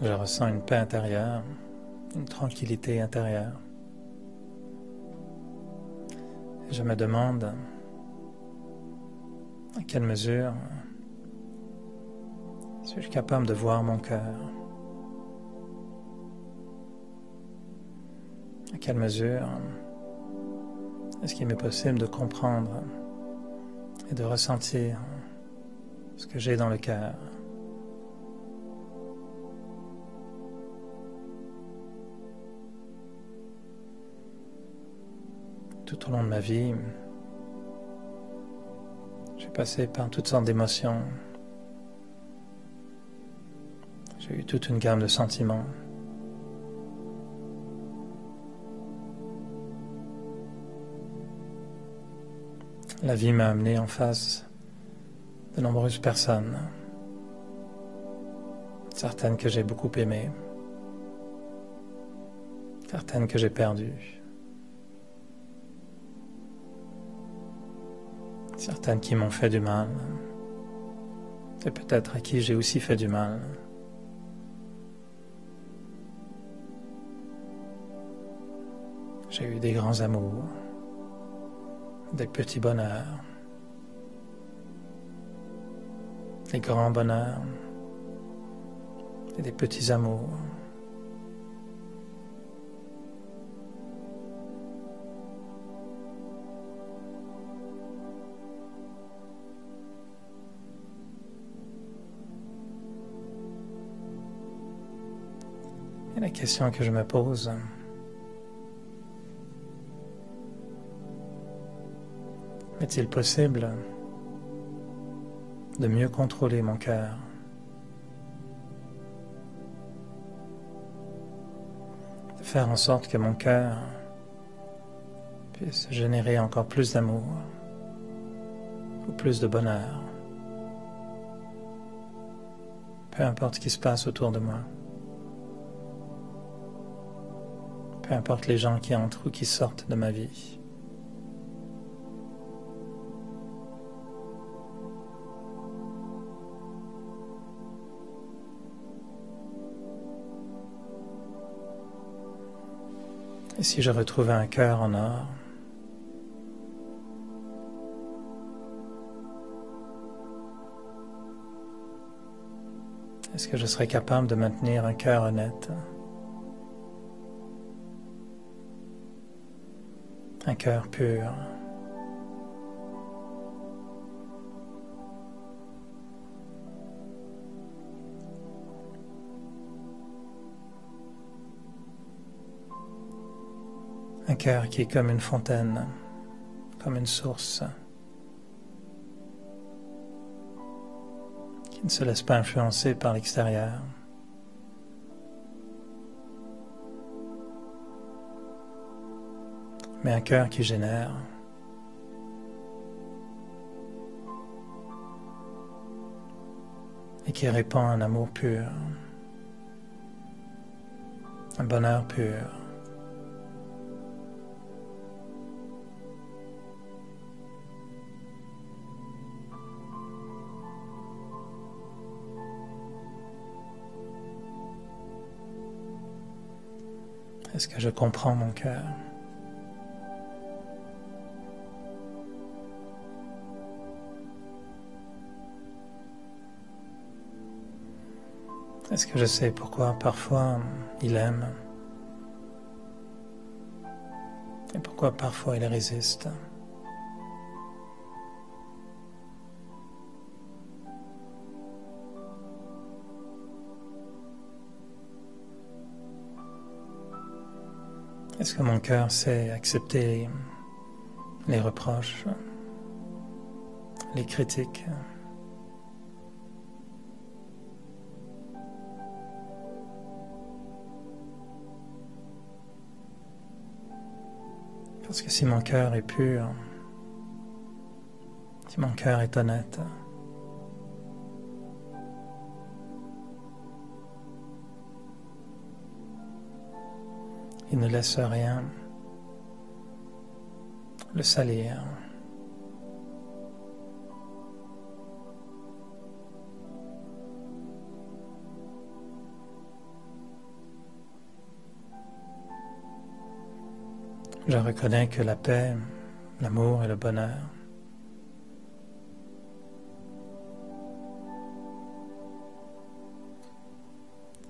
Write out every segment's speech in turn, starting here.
Je ressens une paix intérieure, une tranquillité intérieure. Et je me demande à quelle mesure suis-je capable de voir mon cœur. À quelle mesure est-ce qu'il m'est possible de comprendre et de ressentir ce que j'ai dans le cœur. Tout au long de ma vie, j'ai passé par toutes sortes d'émotions. J'ai eu toute une gamme de sentiments. La vie m'a amené en face de nombreuses personnes, certaines que j'ai beaucoup aimées, certaines que j'ai perdues, certaines qui m'ont fait du mal, et peut-être à qui j'ai aussi fait du mal. J'ai eu des grands amours, des petits bonheurs, des grands bonheurs et des petits amours. Et la question que je me pose, est-il possible de mieux contrôler mon cœur, de faire en sorte que mon cœur puisse générer encore plus d'amour ou plus de bonheur, peu importe ce qui se passe autour de moi, peu importe les gens qui entrent ou qui sortent de ma vie. Et si je retrouvais un cœur en or, est-ce que je serais capable de maintenir un cœur honnête, un cœur pur? Un cœur qui est comme une fontaine, comme une source, qui ne se laisse pas influencer par l'extérieur. Mais un cœur qui génère, et qui répand un amour pur, un bonheur pur. Est-ce que je comprends mon cœur? Est-ce que je sais pourquoi parfois il aime et pourquoi parfois il résiste? Est-ce que mon cœur sait accepter les reproches, les critiques? Parce que si mon cœur est pur, si mon cœur est honnête, il ne laisse rien le salir. Je reconnais que la paix, l'amour et le bonheur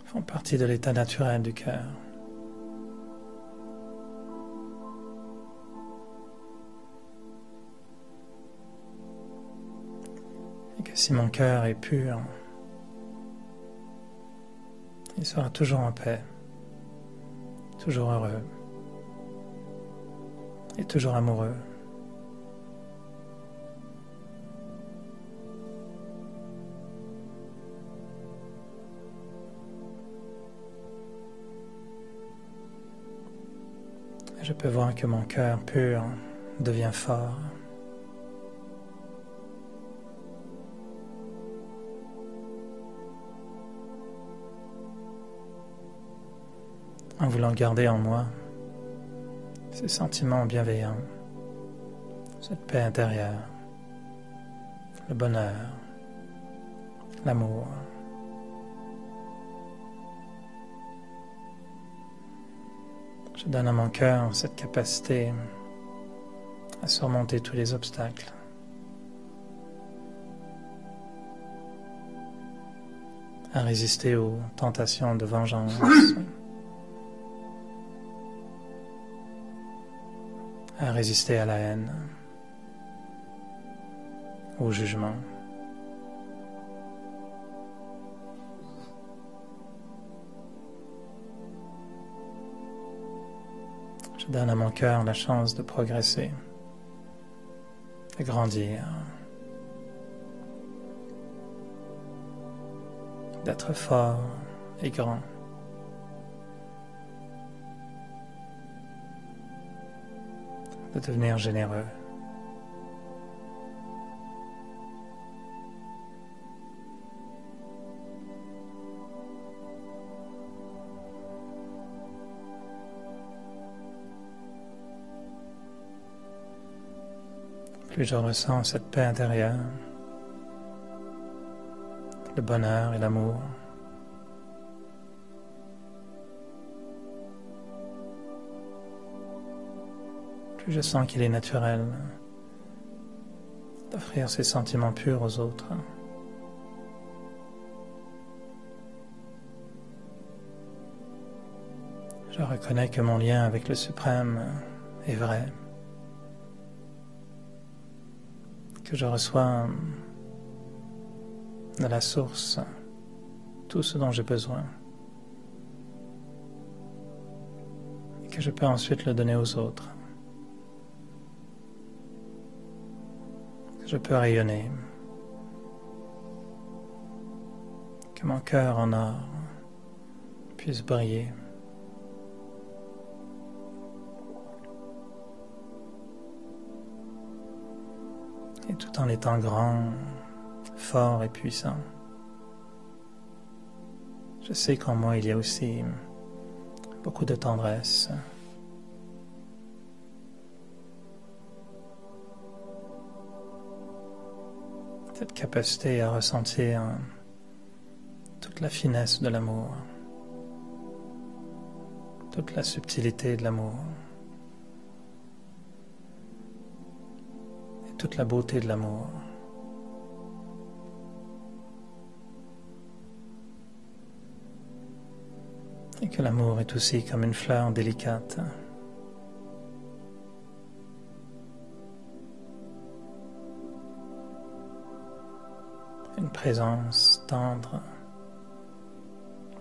font partie de l'état naturel du cœur. Et que si mon cœur est pur, il sera toujours en paix, toujours heureux et toujours amoureux. Et je peux voir que mon cœur pur devient fort. En voulant garder en moi ces sentiments bienveillants, cette paix intérieure, le bonheur, l'amour. Je donne à mon cœur cette capacité à surmonter tous les obstacles, à résister aux tentations de vengeance, à résister à la haine, au jugement. Je donne à mon cœur la chance de progresser, de grandir, d'être fort et grand. De devenir généreux. Plus je ressens cette paix intérieure, le bonheur et l'amour, plus je sens qu'il est naturel d'offrir ces sentiments purs aux autres. Je reconnais que mon lien avec le Suprême est vrai, que je reçois de la source tout ce dont j'ai besoin et que je peux ensuite le donner aux autres. Je peux rayonner, que mon cœur en or puisse briller. Et tout en étant grand, fort et puissant, je sais qu'en moi il y a aussi beaucoup de tendresse, cette capacité à ressentir toute la finesse de l'amour, toute la subtilité de l'amour et toute la beauté de l'amour. Et que l'amour est aussi comme une fleur délicate, une présence tendre,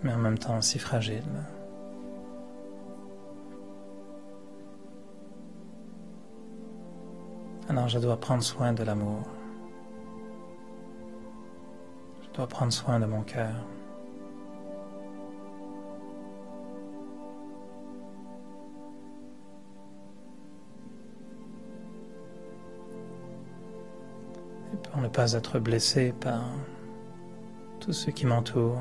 mais en même temps si fragile. Alors je dois prendre soin de l'amour. Je dois prendre soin de mon cœur. Et pour ne pas être blessé par tout ce qui m'entoure,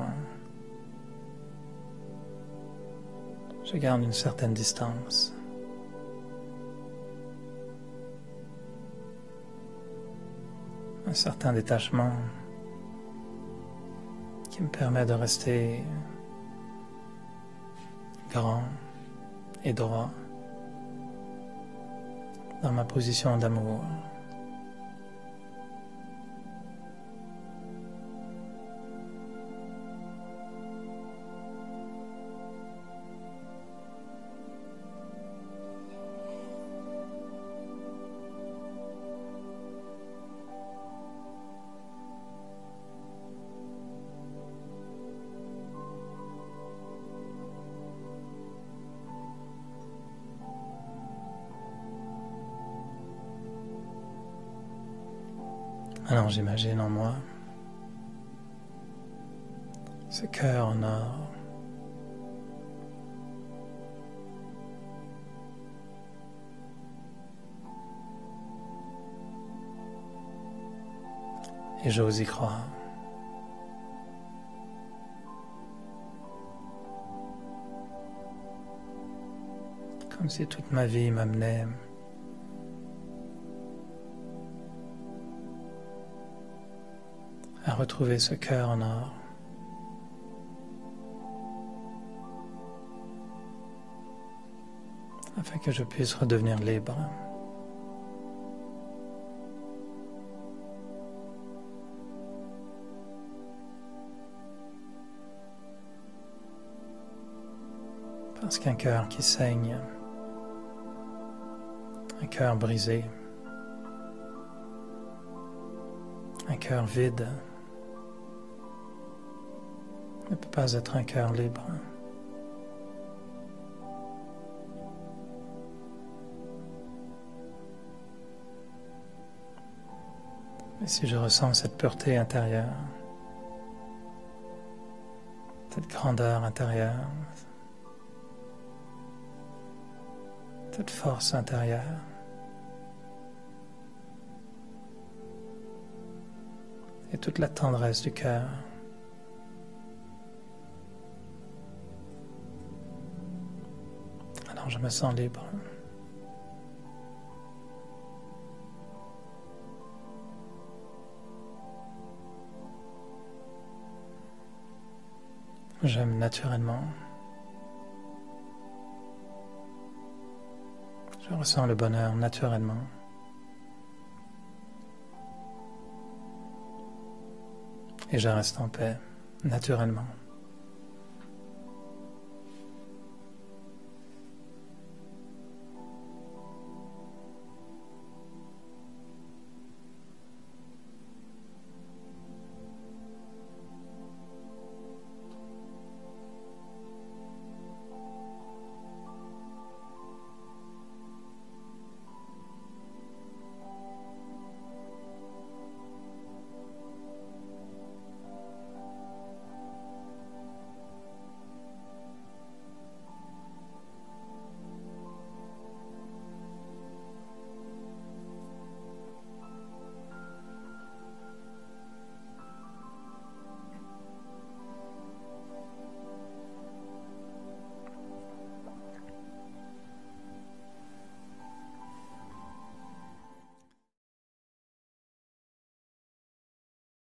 je garde une certaine distance. Un certain détachement qui me permet de rester grand et droit dans ma position d'amour. Alors j'imagine en moi ce cœur en or. Et j'ose y croire. Comme si toute ma vie m'amenait à retrouver ce cœur en or. Afin que je puisse redevenir libre. Parce qu'un cœur qui saigne, un cœur brisé, un cœur vide, ne peut pas être un cœur libre. Mais si je ressens cette pureté intérieure, cette grandeur intérieure, cette force intérieure, et toute la tendresse du cœur, alors je me sens libre. J'aime naturellement. Je ressens le bonheur naturellement. Et je reste en paix naturellement.